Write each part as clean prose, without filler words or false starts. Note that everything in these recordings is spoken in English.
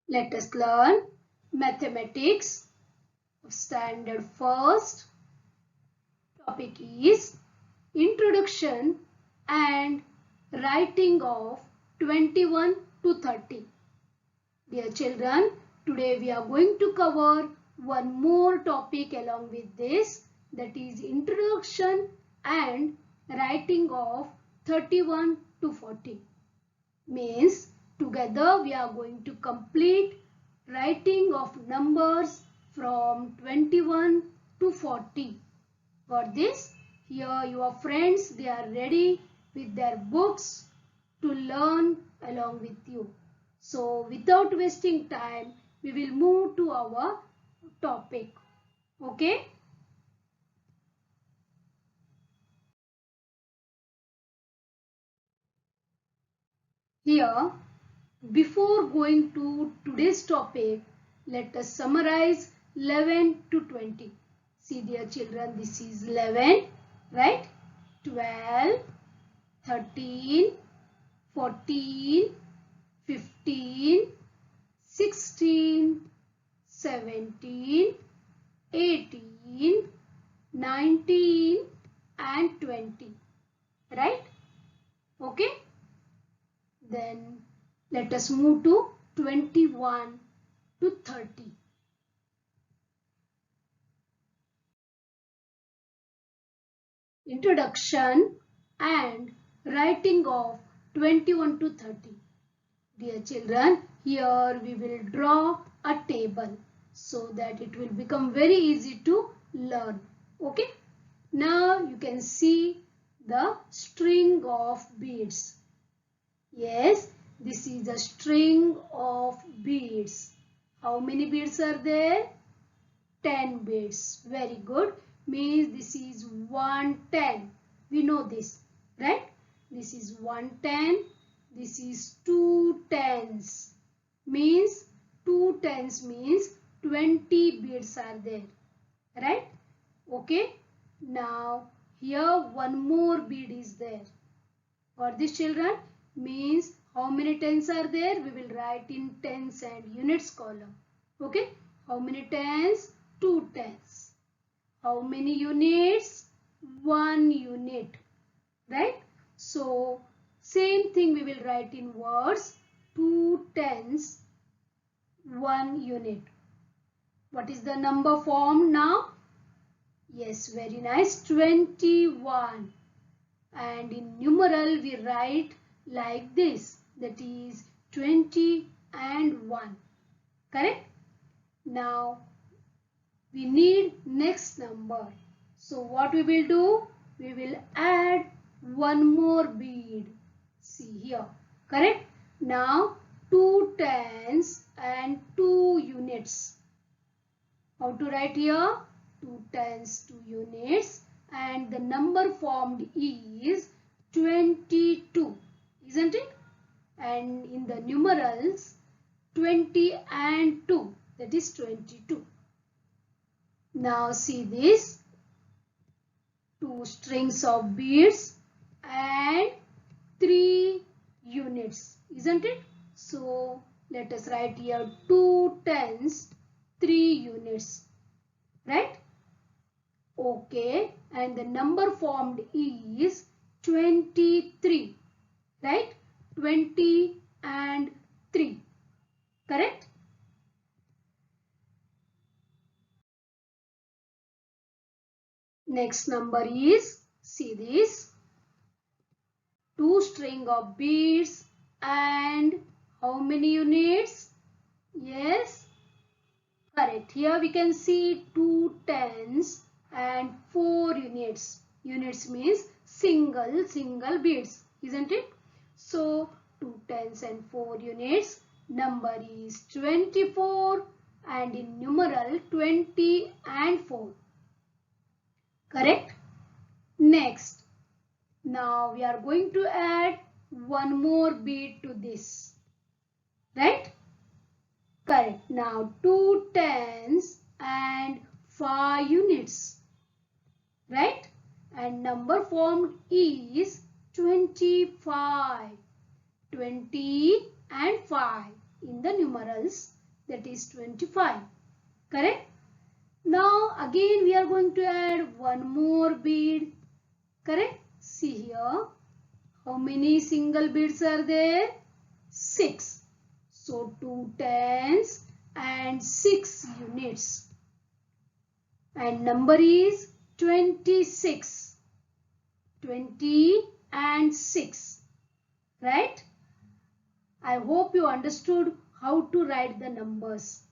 Let us learn mathematics standard first. Topic is introduction and writing of 21 to 30. Dear children, today we are going to cover one more topic along with this, that is introduction and writing of 31 to 40. Means together we are going to complete writing of numbers from 21 to 40. Got this? Here your friends, they are ready with their books to learn along with you. So without wasting time, we will move to our topic. Okay? Here, before going to today's topic, let us summarize 11 to 20. See dear children, this is 11, right? 12, 13, 14, 15, 16, 17, 18, 19 and 20. Right? Okay? Then let us move to 21 to 30. Introduction and writing of 21 to 30. Dear children, here we will draw a table so that it will become very easy to learn. Okay. Now you can see the string of beads. Yes, this is a string of beads. How many beads are there? 10 beads. Very good. Means this is 110. We know this, right? This is 110. This is 2 tens. Means 2 tens means 20 beads are there. Right? Okay. Now here one more bead is there. Got this children? Means how many tens are there? We will write in tens and units column. Okay. How many tens? 2 tens. How many units? 1 unit. Right? So, same thing we will write in words. 2 tens, 1 unit. What is the number formed now? Yes, very nice. 21. And in numeral we write like this. That is 20 and 1. Correct? Now, we need next number. So what we will do? We will add one more bead. See here. Correct? Now 2 tens and 2 units. How to write here? 2 tens, 2 units. And the number formed is 22. Isn't it? And in the numerals 20 and 2. That is 22. Now see this, 2 strings of beads and 3 units, isn't it? So let us write here 2 tens, 3 units, right? Okay, and the number formed is 23, right? 20 and 3, correct? Next number is, see this, 2 string of beads and how many units? Yes, correct. Here we can see 2 tens and 4 units. Units means single beads, isn't it? So 2 tens and 4 units. Number is 24 and in numeral 20 and 4. Correct? Next, now we are going to add one more bead to this. Right? Correct. Now 2 tens and 5 units. Right? And number formed is 25. 20 and 5 in the numerals. that is 25. Correct? Now again we are going to add one more bead. Correct? See here. How many single beads are there? 6. So 2 tens and 6 units. And number is 26. 20 and 6. Right? I hope you understood how to write the numbers.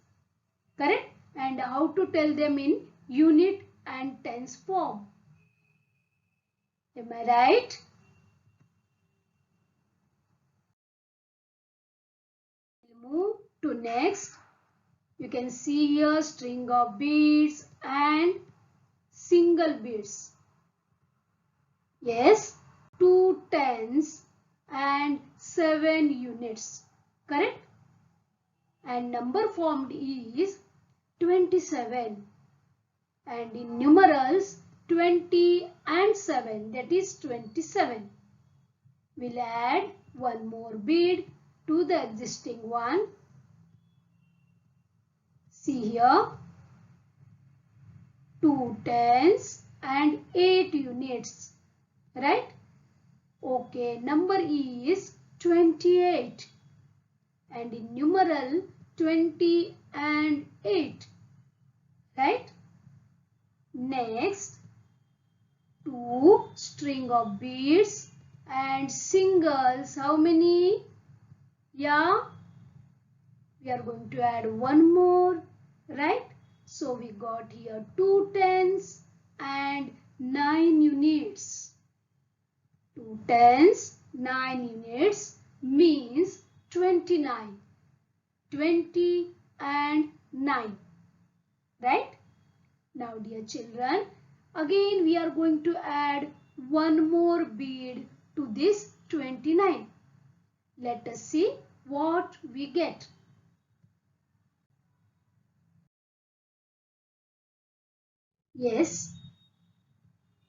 Correct? And how to tell them in unit and tens form. Am I right? We'll move to next. You can see here string of beads and single beads. Yes, 2 tens and 7 units. Correct? And number formed is 27. And in numerals 20 and 7, that is 27. We'll add one more bead to the existing one. See here, 2 tens and 8 units, right? Okay, number is 28 and in numeral 20 and 8, right? Next, 2 string of beads and singles. How many? Yeah, we are going to add one more, right? So we got here 2 tens and 9 units. 2 tens, 9 units means 29. 20 and 9, right? Now dear children, again we are going to add one more bead to this 29. Let us see what we get. Yes,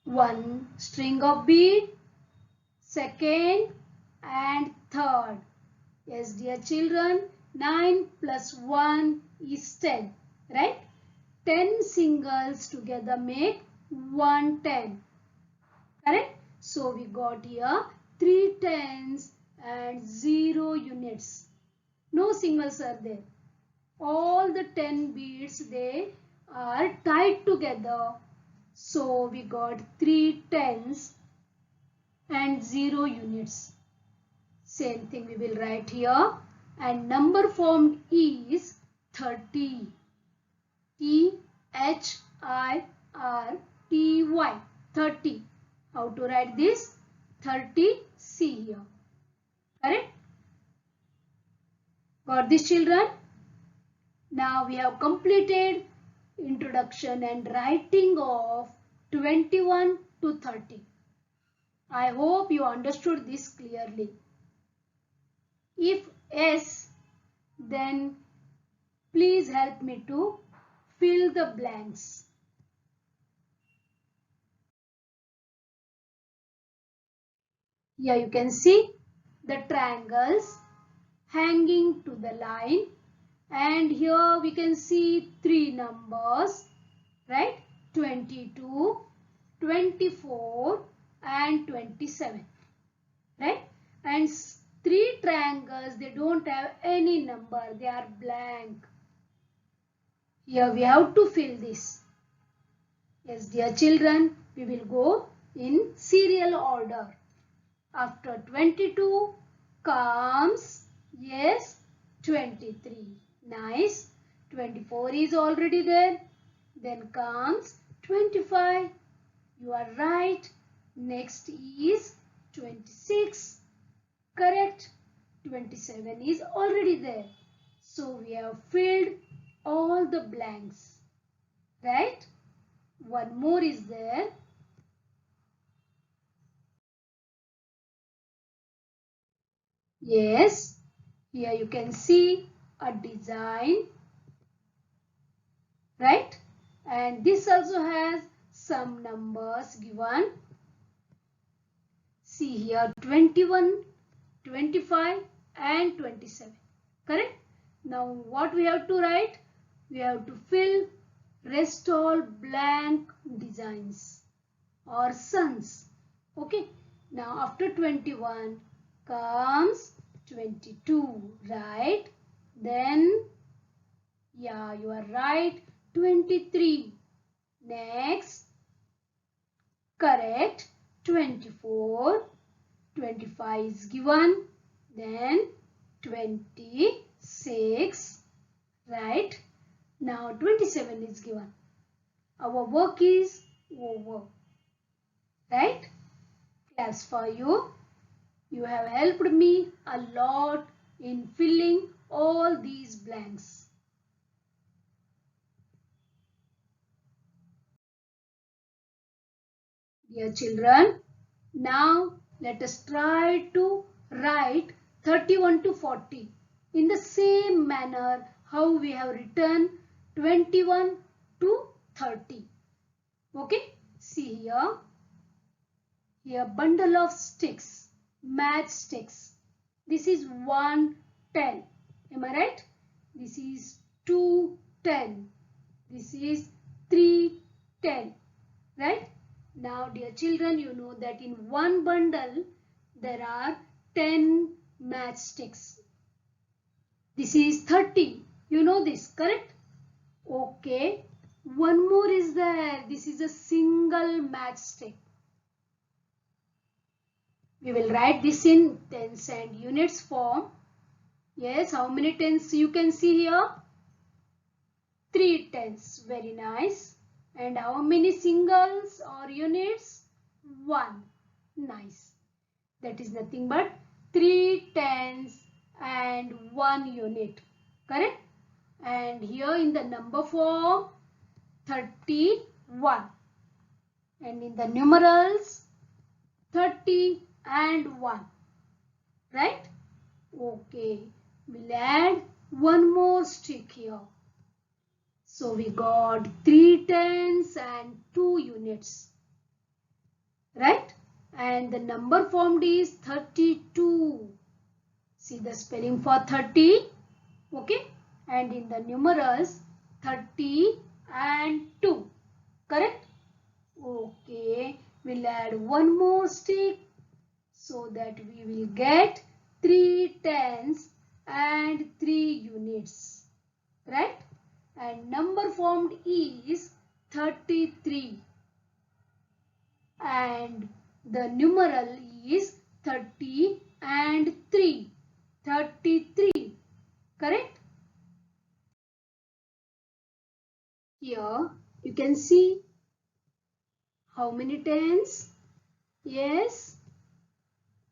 one string of bead, second and third. Yes dear children, 9 plus 1 is 10, right? 10 singles together make 110. Correct? So we got here 3 tens and 0 units. No singles are there. All the 10 beads, they are tied together. So we got 3 tens and 0 units. Same thing we will write here. And number formed is 30. T-H-I-R-T-Y. 30. How to write this? 30. See here. Correct? Got this, children? Now we have completed introduction and writing of 21 to 30. I hope you understood this clearly. If yes, then please help me to fill the blanks. Here you can see the triangles hanging to the line, and here we can see 3 numbers, right? 22, 24 and 27, right? And 3 triangles, they don't have any number, they are blank. Here we have to fill this. Yes dear children, we will go in serial order. After 22 comes, yes, 23. Nice. 24 is already there. Then comes 25. You are right. Next is 26. Correct. 27 is already there. So we have filled all the blanks. Right? One more is there. Yes, here you can see a design, right? And this also has some numbers given. See here 21, 25 and 27. Correct? Now what we have to write? We have to fill rest all blank designs or suns. Okay. Now after 21 comes 22, right? Then, yeah, you are right, 23. Next, correct, 24. 25 is given. Then 26, right? Now 27 is given. Our work is over, right? Class for you. You have helped me a lot in filling all these blanks. Dear children, now let us try to write 31 to 40 in the same manner how we have written 21 to 30. Okay, see here. Here bundle of sticks, matchsticks. This is 110. Am I right? This is 210. This is 310. Right? Now dear children, you know that in one bundle there are 10 matchsticks. This is 30. You know this, correct? Okay. One more is there. This is a single matchstick. We will write this in tens and units form. Yes, how many tens you can see here? 3 tens. Very nice. And how many singles or units? 1. Nice. That is nothing but 3 tens and 1 unit. Correct? And here in the number form, 31. And in the numerals, 30 and 1. Right? Okay. We'll add one more stick here. So we got 3 tens and 2 units. Right? And the number formed is 32. See the spelling for 30. Okay? And in the numerals, 30 and 2. Correct? Okay. We'll add one more stick so that we will get 3 tens and 3 units. Right? And number formed is 33. And the numeral is 30 and 3. 33. Correct? Here you can see how many tens? Yes.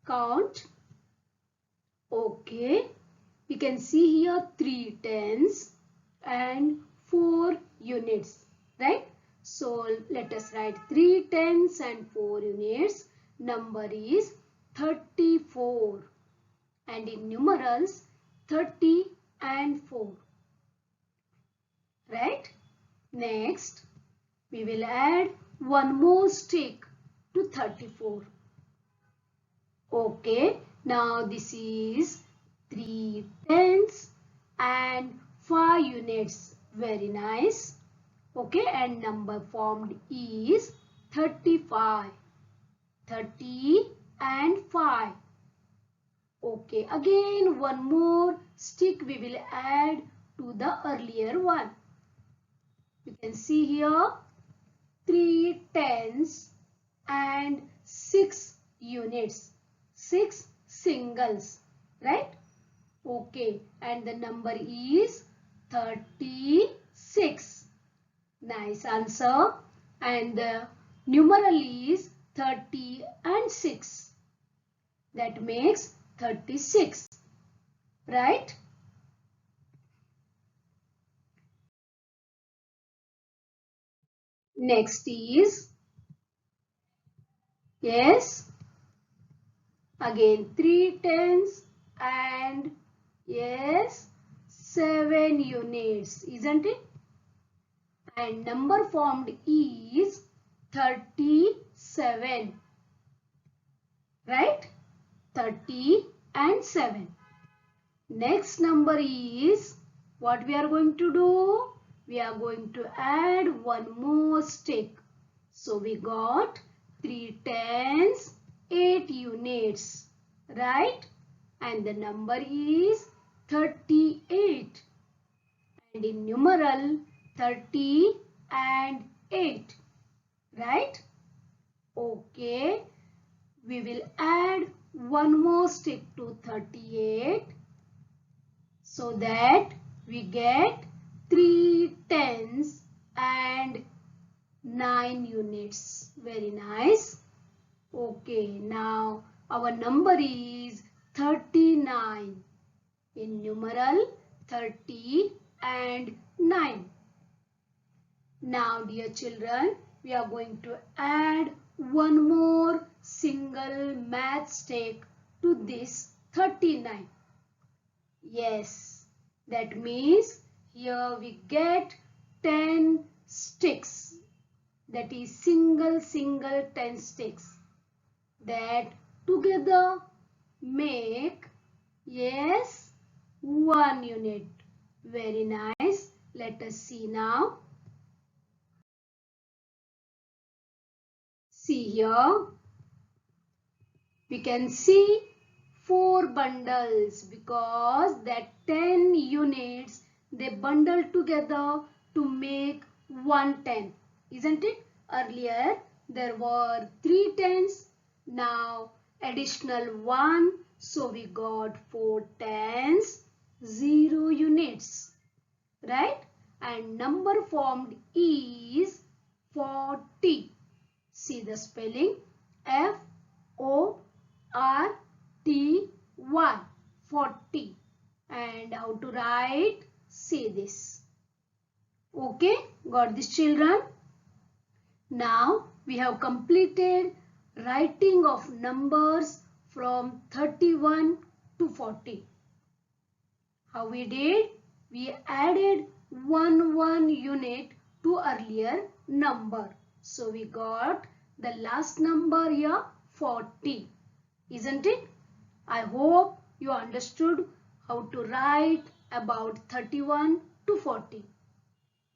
Count. Okay. You can see here 3 tens and 4 units. Right? So let us write 3 tens and 4 units. Number is 34. And in numerals 30 and 4. Right? Next, we will add one more stick to 34. Okay, now this is 3 tens and 5 units. Very nice. Okay, and number formed is 35. 30 and 5. Okay, again one more stick we will add to the earlier one. You can see here 3 tens and 6 units. 6 singles, right? Okay, and the number is 36. Nice answer. And the numeral is 30 and 6. That makes 36. Right? Next is, yes, again 3 tens and yes, 7 units, isn't it? And number formed is 37. Right? 30 and 7. Next number is what we are going to do? We are going to add one more stick. So we got 3 tens, 8 units, right? And the number is 38. And in numeral 30 and 8, right? Okay, we will add one more stick to 38 so that we get 3 tens and 9 units. Very nice. Okay, now our number is 39. In numeral 30 and 9. Now dear children, we are going to add one more single math stick to this 39. Yes, that means here we get 10 sticks. That is single 10 sticks. That together make, yes, 1 unit. Very nice. Let us see now. See here. We can see 4 bundles because that 10 units they bundle together to make 110. Isn't it? Earlier there were 3 tens. Now additional 1. So we got 4 tens, 0 units. Right? And number formed is 40. See the spelling. F-O-R-T-Y. 40. And how to write? See this. Okay? Got this, children? Now we have completed writing of numbers from 31 to 40. How we did? We added one unit to earlier number. So we got the last number here 40. Isn't it? I hope you understood how to write about 31 to 40.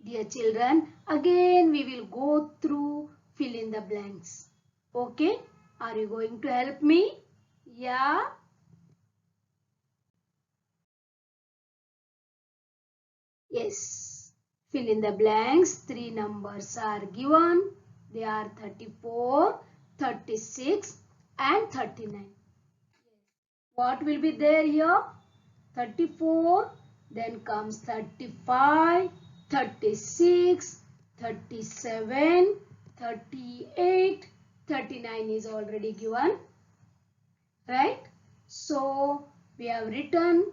Dear children, again we will go through fill in the blanks. Okay? Are you going to help me? Yeah? Yes. Fill in the blanks. 3 numbers are given. They are 34, 36 and 39. What will be there here? 34, then comes 35, 36, 37, 38, 39 is already given. Right? So, we have written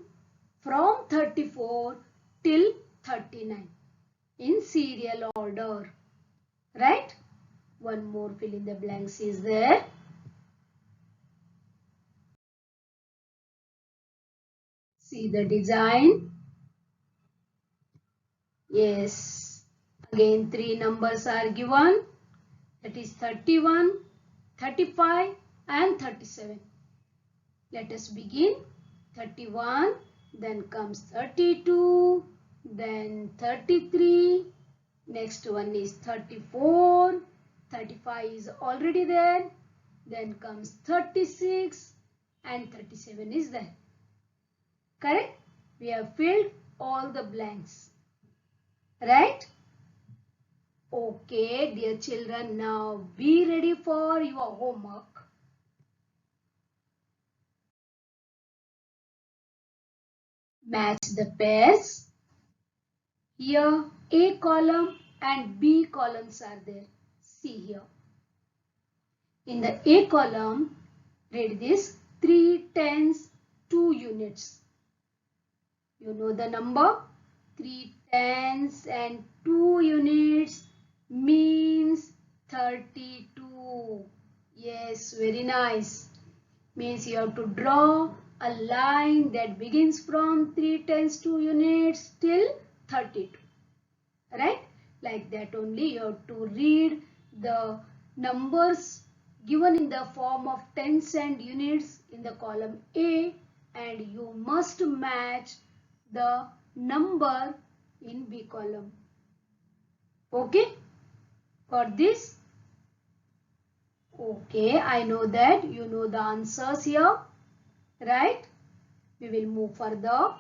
from 34 till 39 in serial order. Right? One more fill in the blanks is there. See the design. Yes. Again 3 numbers are given. That is 31, 35 and 37. Let us begin. 31, then comes 32, then 33. Next one is 34. 35 is already there. Then comes 36 and 37 is there. Correct? We have filled all the blanks. Right? Okay, dear children, now be ready for your homework. Match the pairs. Here A column and B columns are there. See here. In the A column, read this 3 tens, 2 units. You know the number? 3 tens and 2 units means 32. Yes, very nice. Means you have to draw a line that begins from 3 tens 2 units till 32. Right? Like that only you have to read the numbers given in the form of tens and units in the column A, and you must match the number in B column. Okay, got this? Okay, I know that you know the answers here, right? We will move further.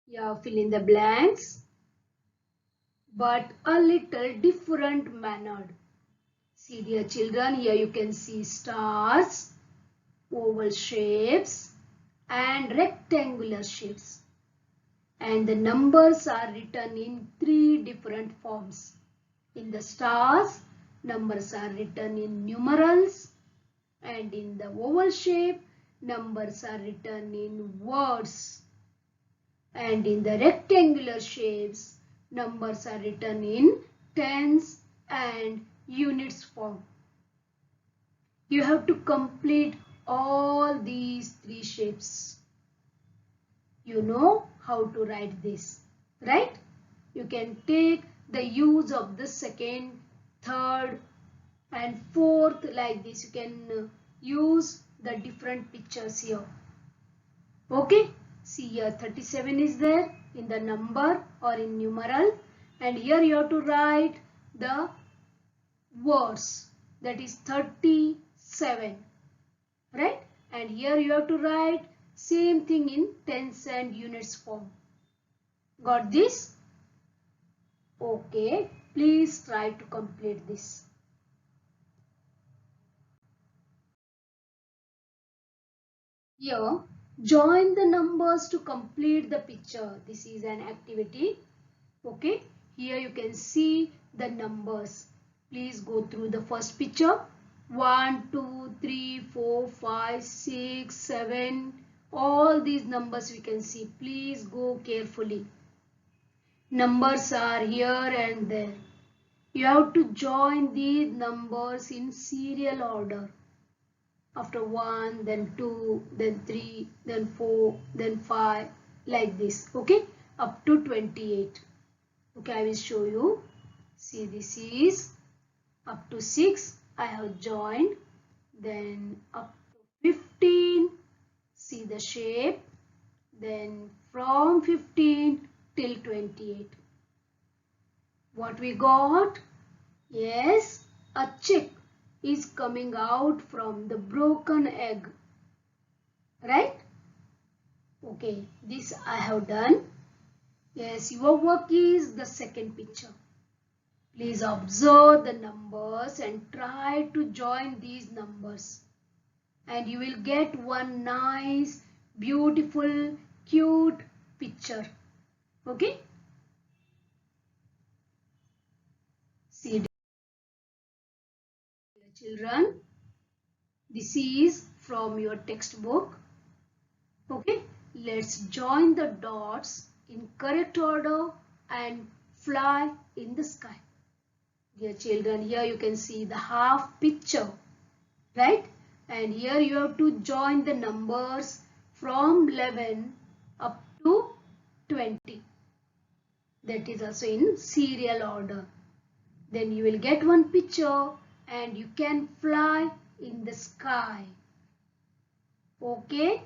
Yeah, fill in the blanks, but a little different mannered. See dear children, here you can see stars, oval shapes and rectangular shapes. And the numbers are written in three different forms. In the stars, numbers are written in numerals, and in the oval shape, numbers are written in words. And in the rectangular shapes, numbers are written in tens and units form. You have to complete all these three shapes. You know how to write this, right? You can take the use of the second, third and fourth like this. You can use the different pictures here. Okay, see here 37 is there in the number or in numeral, and here you have to write the words, that is 37, right? And here you have to write same thing in tens and units form. Got this? Okay, please try to complete this. Here, join the numbers to complete the picture. This is an activity. Okay, here you can see the numbers. Please go through the first picture. 1, 2, 3, 4, 5, 6, 7. All these numbers we can see. Please go carefully. Numbers are here and there. You have to join these numbers in serial order. After 1, then 2, then 3, then 4, then 5, like this. Okay, up to 28. Okay, I will show you. See, this is up to 6. I have joined. Then up to 15. See the shape. Then from 15 till 28. What we got? Yes, a chick is coming out from the broken egg. Right? Okay, this I have done. Yes, your work is the second picture. Please observe the numbers and try to join these numbers. And you will get one nice, beautiful, cute picture. Okay? See, dear children, this is from your textbook. Okay? Let's join the dots in correct order and fly in the sky. Dear children, here you can see the half picture, right? And here you have to join the numbers from 11 up to 20. That is also in serial order. Then you will get one picture and you can fly in the sky. Okay?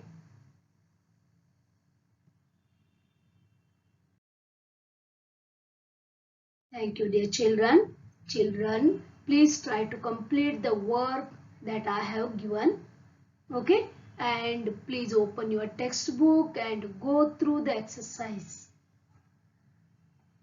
Thank you, dear children. Children, please try to complete the work that I have given. Okay? And please open your textbook and go through the exercise.